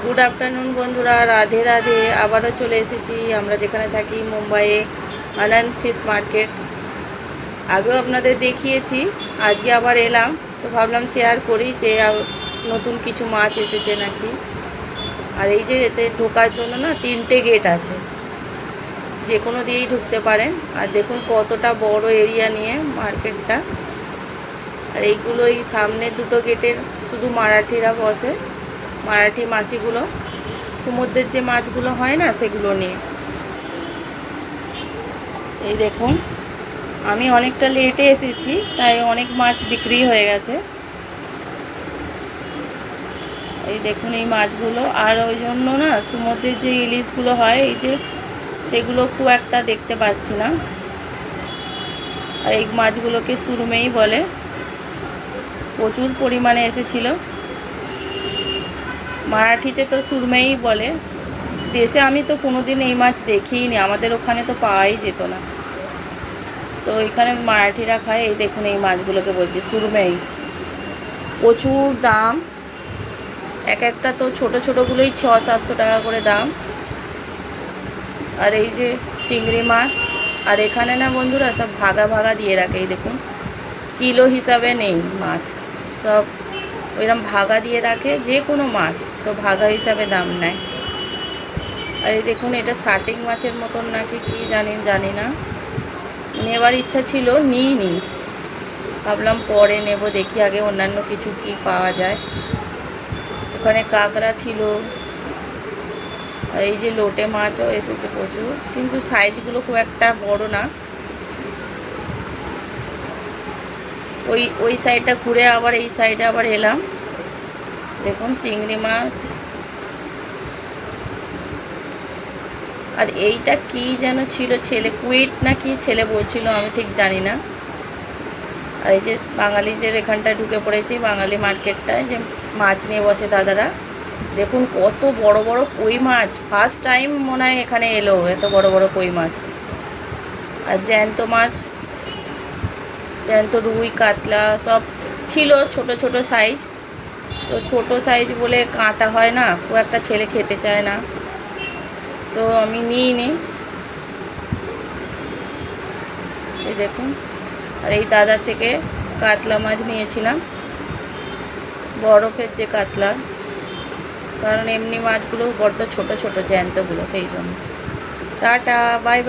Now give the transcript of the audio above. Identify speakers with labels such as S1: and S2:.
S1: Good afternoon বন্ধুরা, রাধে রাধে। আবারও চলে এসেছি আমরা যেখানে থাকি মুম্বাইয়ে, আনন্দ ফিশ মার্কেট। আগেও আপনাদের দেখিয়েছি, আজকে আবার এলাম, তো ভাবলাম শেয়ার করি যে নতুন কিছু মাছ এসেছে নাকি। আর এই যে এতে ঢোকার জন্য না 3টে গেট আছে, যে কোনো দিয়েই ঢুকতে পারেন। আর দেখুন কতটা বড় এরিয়া নিয়ে মার্কেটটা। আর এইগুলো এই সামনের 2টো গেটের শুধু মারাঠিরা বসে, মারাঠি মাসিগুলো, সমুদ্রের যে মাছগুলো হয় না সেগুলো নিয়ে। এই দেখুন, আমি অনেকটা লেটে এসেছি, তাই অনেক মাছ বিক্রি হয়ে গেছে। এই দেখুন এই মাছগুলো। আর ওই জন্য না সমুদ্রের যে ইলিশগুলো হয়, এই যে সেগুলো খুব একটা দেখতে পাচ্ছি না। আর এই মাছগুলোকে সুরমেই বলে, প্রচুর পরিমাণে এসেছিল। মারাঠিতে তো সুরমেই বলে। দেশে আমি তো কোনোদিন এই মাছ দেখিই নি, আমাদের ওখানে তো পাওয়াই যেত না। তো এখানে মারাঠিরা খায়। এই দেখুন এই মাছগুলোকে বলছে সুরমেই। প্রচুর দাম, এক একটা তো ছোটো ছোটোগুলোই 600-700 টাকা করে দাম। আর এই যে চিংড়ি মাছ। আর এখানে না বন্ধুরা সব ভাগা ভাগা দিয়ে রাখে। এই দেখুন কিলো হিসাবে নেই মাছ, সব ওইরকম ভাগা দিয়ে রাখে, যে কোনো মাছ তো ভাগা হিসাবে দাম নেয়। আর এই দেখুন এটা শার্টিং মাছের মতন নাকি কি জানি না, নেওয়ার ইচ্ছা ছিল, নিইনি, ভাবলাম পরে নেব, দেখি আগে অন্যান্য কিছু কি পাওয়া যায়। ওখানে কাঁকড়া ছিল। আর এই যে লোটে মাছও এসেছে প্রচুর, কিন্তু সাইজগুলো খুব একটা বড় না। ওই সাইডটা ঘুরে আবার এই সাইডে আবার এলাম। দেখুন চিংড়ি মাছ। আর এইটা কি যেন ছিল, ছেলে কুইট না কি ছেলে বলছিল, আমি ঠিক জানি না। আর এই যে বাঙালিদের এখানটায় ঢুকে পড়েছি, বাঙালি মার্কেটটায়, যে মাছ নিয়ে বসে দাদারা। দেখুন কত বড় বড় কই মাছ, ফার্স্ট টাইম মনে হয় এখানে এলো এত বড় বড় কই মাছ। আর জ্যান্ত মাছ, জ্যান্ত রুই কাতলা সব ছিল, ছোট ছোট সাইজ। তো ছোট সাইজ বলে কাঁটা হয় না, খুব একটা ছেলে খেতে চায় না, তো আমি নিইনি। এই দেখুন। আর এই দাদার থেকে কাতলা মাছ নিয়েছিলাম, বরফের যে কাতলা, কারণ এমনি মাছগুলো বড্ড ছোট ছোট জ্যান্তগুলো, সেই জন্য। Tata, bye bye.